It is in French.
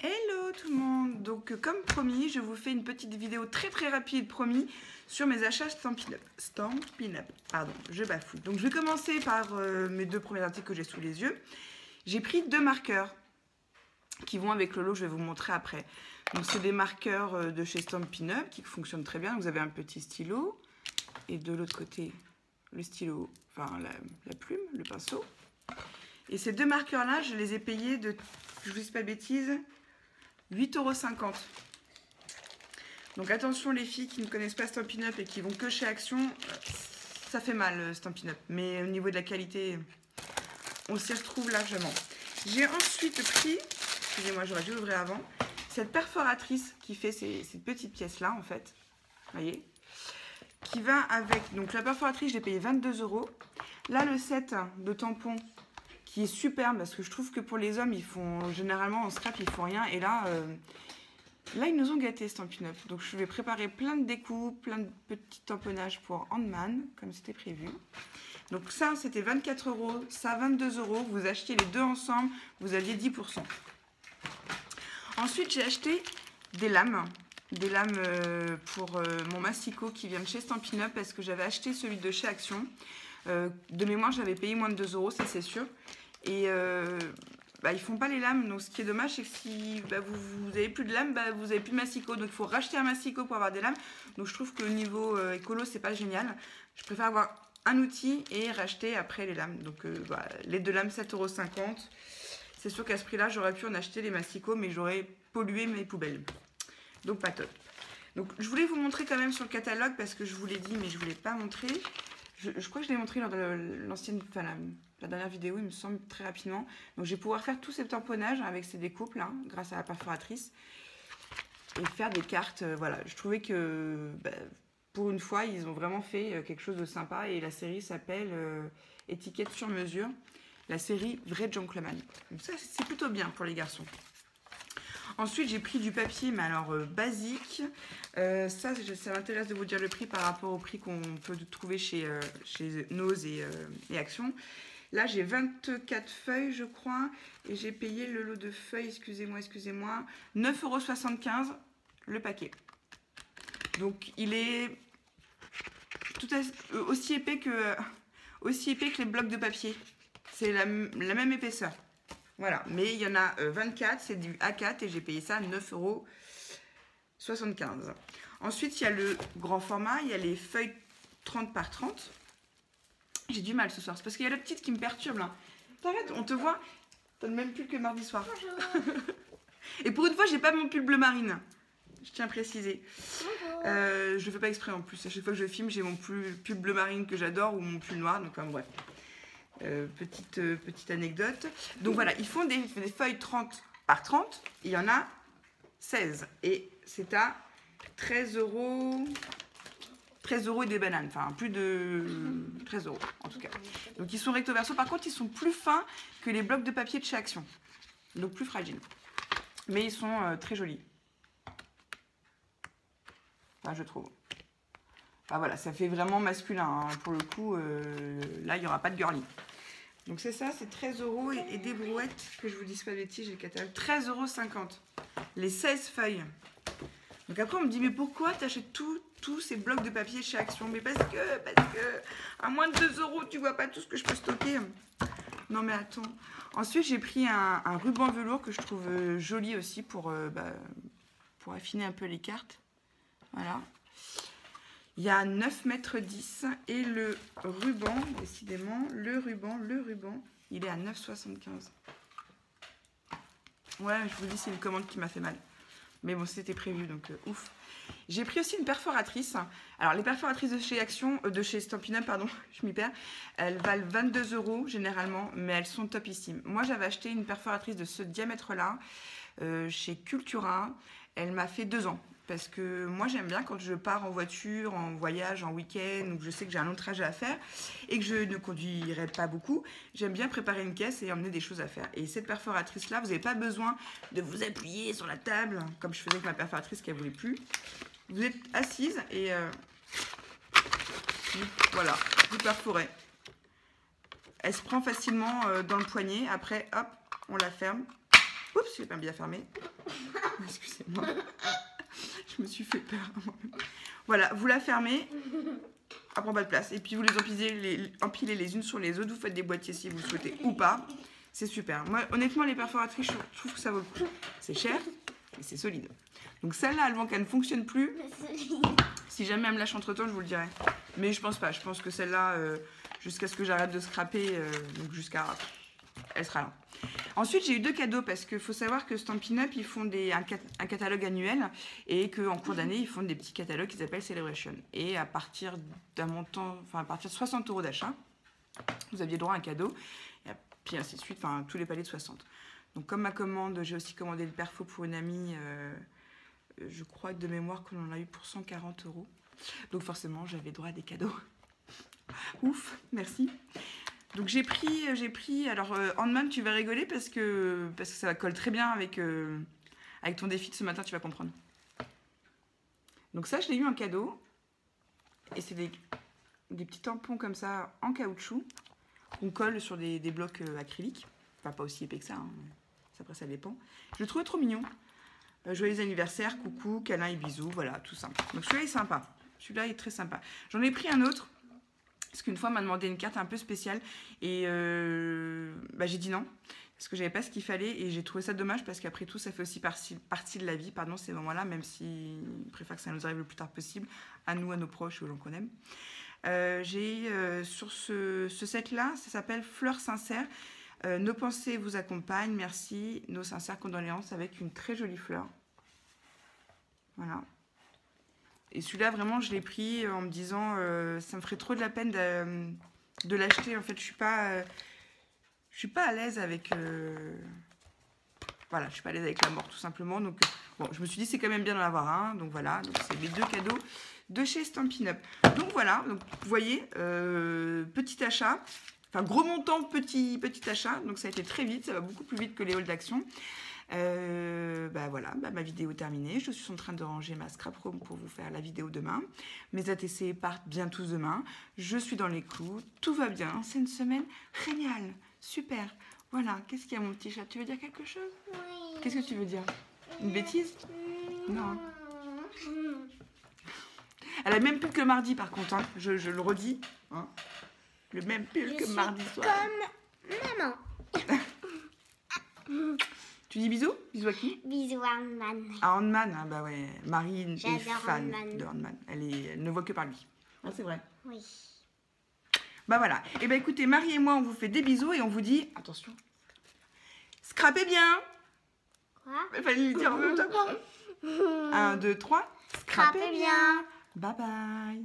Hello tout le monde. Donc comme promis, je vous fais une petite vidéo très rapide, promis, sur mes achats Stampin' Up. Stampin' Up, pardon, je bafouille. Donc je vais commencer par mes deux premiers articles que j'ai sous les yeux. J'ai pris deux marqueurs qui vont avec le lot, je vais vous montrer après. Donc c'est des marqueurs de chez Stampin' Up qui fonctionnent très bien. Vous avez un petit stylo et de l'autre côté le stylo, enfin la plume, le pinceau. Et ces deux marqueurs là, je les ai payés de, je vous dis pas de bêtises, 8,50 €. Donc attention les filles qui ne connaissent pas Stampin' Up et qui vont que chez Action, ça fait mal Stampin' Up. Mais au niveau de la qualité, on s'y retrouve largement. J'ai ensuite pris, excusez-moi j'aurais dû ouvrir avant, cette perforatrice qui fait ces petites pièces là en fait, voyez, qui va avec, donc la perforatrice je l'ai payé 22 €. Là le set de tampons qui est superbe parce que je trouve que pour les hommes ils font généralement en scrap ils font rien et là ils nous ont gâtés Stampin' Up. Donc je vais préparer plein de découpes, plein de petits tamponnages pour Handman comme c'était prévu. Donc ça c'était 24 €, ça 22 €, vous achetez les deux ensemble, vous aviez 10%. Ensuite j'ai acheté des lames pour mon massicot qui vient de chez Stampin' Up parce que j'avais acheté celui de chez Action. De mémoire j'avais payé moins de 2 €, ça c'est sûr. Et ils font pas les lames, donc ce qui est dommage c'est que si vous avez plus de lames, vous avez plus de massicot, donc il faut racheter un massicot pour avoir des lames. Donc je trouve que au niveau écolo c'est pas génial. Je préfère avoir un outil et racheter après les lames. Donc les deux lames 7,50 €. C'est sûr qu'à ce prix là j'aurais pu en acheter les massicots mais j'aurais pollué mes poubelles. Donc pas top. Donc je voulais vous montrer quand même sur le catalogue parce que je vous l'ai dit mais je vous l'ai pas montré. Je crois que je l'ai montré lors de l'ancienne, enfin la dernière vidéo, il me semble, très rapidement. Donc je vais pouvoir faire tous ces tamponnages avec ces découpes là, grâce à la perforatrice. Et faire des cartes, voilà. Je trouvais que pour une fois, ils ont vraiment fait quelque chose de sympa. Et la série s'appelle Étiquette sur mesure. La série Vrai Gentleman. Donc ça, c'est plutôt bien pour les garçons. Ensuite, j'ai pris du papier, mais alors basique. Ça m'intéresse de vous dire le prix par rapport au prix qu'on peut trouver chez Nose et Action. Là, j'ai 24 feuilles, je crois, et j'ai payé le lot de feuilles, excusez-moi, 9,75 € le paquet. Donc, il est aussi épais que les blocs de papier. C'est la même épaisseur. Voilà, mais il y en a 24, c'est du A4 et j'ai payé ça 9,75 €. Ensuite, il y a le grand format, il y a les feuilles 30 par 30. J'ai du mal ce soir, c'est parce qu'il y a la petite qui me perturbe là. T'arrêtes, on te voit, t'as le même pull que mardi soir. Et pour une fois, j'ai pas mon pull bleu marine. Je tiens à préciser. Je le fais pas exprès en plus. À chaque fois que je filme, j'ai mon pull bleu marine que j'adore ou mon pull noir, donc bref. Petite anecdote. Donc voilà, ils font des feuilles 30 par 30. Il y en a 16. Et c'est à 13 € et des bananes. Enfin, plus de 13 € en tout cas. Donc ils sont recto verso. Par contre, ils sont plus fins que les blocs de papier de chez Action. Donc plus fragiles. Mais ils sont très jolis. Enfin, je trouve. Enfin voilà, ça fait vraiment masculin. Hein. Pour le coup, là, il n'y aura pas de girly. Donc c'est ça, c'est 13 € et des brouettes, que je vous dise pas de bêtises, j'ai le catalogue. 13,50 €. Les 16 feuilles. Donc après, on me dit, mais pourquoi tu achètes tous ces blocs de papier chez Action? Mais parce que, à moins de 2 €, tu vois pas tout ce que je peux stocker. Non mais attends. Ensuite, j'ai pris un ruban velours que je trouve joli aussi pour affiner un peu les cartes. Voilà. Il y a 9,10 m et le ruban, décidément, le ruban, il est à 9,75 €. Ouais, je vous dis, c'est une commande qui m'a fait mal. Mais bon, c'était prévu, donc ouf. J'ai pris aussi une perforatrice. Alors, les perforatrices de chez Action, de chez Stampin' Up, pardon, je m'y perds. Elles valent 22 € généralement, mais elles sont topissimes. Moi, j'avais acheté une perforatrice de ce diamètre-là chez Cultura. Elle m'a fait 2 ans. Parce que moi j'aime bien quand je pars en voiture, en voyage, en week-end, ou que je sais que j'ai un long trajet à faire et que je ne conduirai pas beaucoup, j'aime bien préparer une caisse et emmener des choses à faire. Et cette perforatrice là, vous n'avez pas besoin de vous appuyer sur la table, comme je faisais avec ma perforatrice qui ne voulait plus. Vous êtes assise et voilà, vous perforez. Elle se prend facilement dans le poignet, après hop, on la ferme. Oups, je l'ai pas bien fermé. Excusez-moi. Je me suis fait peur. Voilà, vous la fermez. Elle prend pas de place. Et puis vous les empilez les unes sur les autres. Vous faites des boîtiers si vous le souhaitez ou pas. C'est super. Moi, honnêtement, les perforatrices, je trouve que ça vaut le coup. C'est cher, mais c'est solide. Donc celle-là, avant qu'elle ne fonctionne plus, si jamais elle me lâche entre-temps, je vous le dirai. Mais je pense pas. Je pense que celle-là, jusqu'à ce que j'arrête de scraper, donc jusqu'à... Elle sera là. Ensuite, j'ai eu 2 cadeaux parce qu'il faut savoir que Stampin' Up, ils font un catalogue annuel et qu'en cours d'année, ils font des petits catalogues qui s'appellent Celebration. Et à partir d'un montant, enfin à partir de 60 € d'achat, vous aviez droit à un cadeau. Et puis ainsi de suite, enfin tous les paliers de 60. Donc comme ma commande, j'ai aussi commandé le perfo pour une amie, je crois de mémoire qu'on en a eu pour 140 €. Donc forcément, j'avais droit à des cadeaux. Ouf, merci. Donc j'ai pris, alors Handman, tu vas rigoler parce que ça colle très bien avec ton défi de ce matin, tu vas comprendre. Donc ça, je l'ai eu en cadeau. Et c'est des petits tampons comme ça en caoutchouc qu'on colle sur des blocs acryliques. Enfin, pas aussi épais que ça, hein. Après ça dépend. Je le trouvais trop mignon. Joyeux anniversaire, coucou, câlin et bisous, voilà, tout simple. Donc celui-là est sympa. Celui-là est très sympa. J'en ai pris un autre. Parce qu'une fois, on m'a demandé une carte un peu spéciale et j'ai dit non, parce que j'avais pas ce qu'il fallait et j'ai trouvé ça dommage parce qu'après tout, ça fait aussi partie de la vie, pardon, ces moments-là, même si je préfère que ça nous arrive le plus tard possible, à nous, à nos proches, aux gens qu'on aime. J'ai sur ce set-là, ça s'appelle Fleurs sincères. Nos pensées vous accompagnent, merci, nos sincères condoléances avec une très jolie fleur. Voilà. Et celui-là, vraiment, je l'ai pris en me disant, ça me ferait trop de la peine de l'acheter. En fait, je suis pas à l'aise avec... Voilà, je suis pas à l'aise avec la mort, tout simplement. Donc, bon, je me suis dit, c'est quand même bien d'en avoir un. Donc, voilà. Donc, c'est les 2 cadeaux de chez Stampin' Up. Donc, voilà. Donc, vous voyez, petit achat. Enfin, gros montant, petit achat. Donc, ça a été très vite. Ça va beaucoup plus vite que les hauls d'action. Voilà, ma vidéo est terminée. Je suis en train de ranger ma scrap room pour vous faire la vidéo demain. Mes ATC partent bien tous demain. Je suis dans les clous. Tout va bien. C'est une semaine géniale. Super. Voilà. Qu'est-ce qu'il y a, mon petit chat? Tu veux dire quelque chose? Oui. Qu'est-ce que tu veux dire? Une bêtise? Non. Elle a le même pull que mardi, par contre. Hein. Je le redis. Hein. Le même pull que mardi soir. Comme maman. Tu dis bisous? Bisous à qui? Bisous à Handman. À Handman, hein, bah ouais. Marie est fan Handman. de Handman. Elle ne voit que par lui. Ah, c'est vrai. Oui. Bah voilà. Et bah écoutez, Marie et moi, on vous fait des bisous et on vous dit, attention, scrapez bien. Quoi? Il fallait le dire en même temps. 1, 2, 3. Scrapez bien. Bye bye.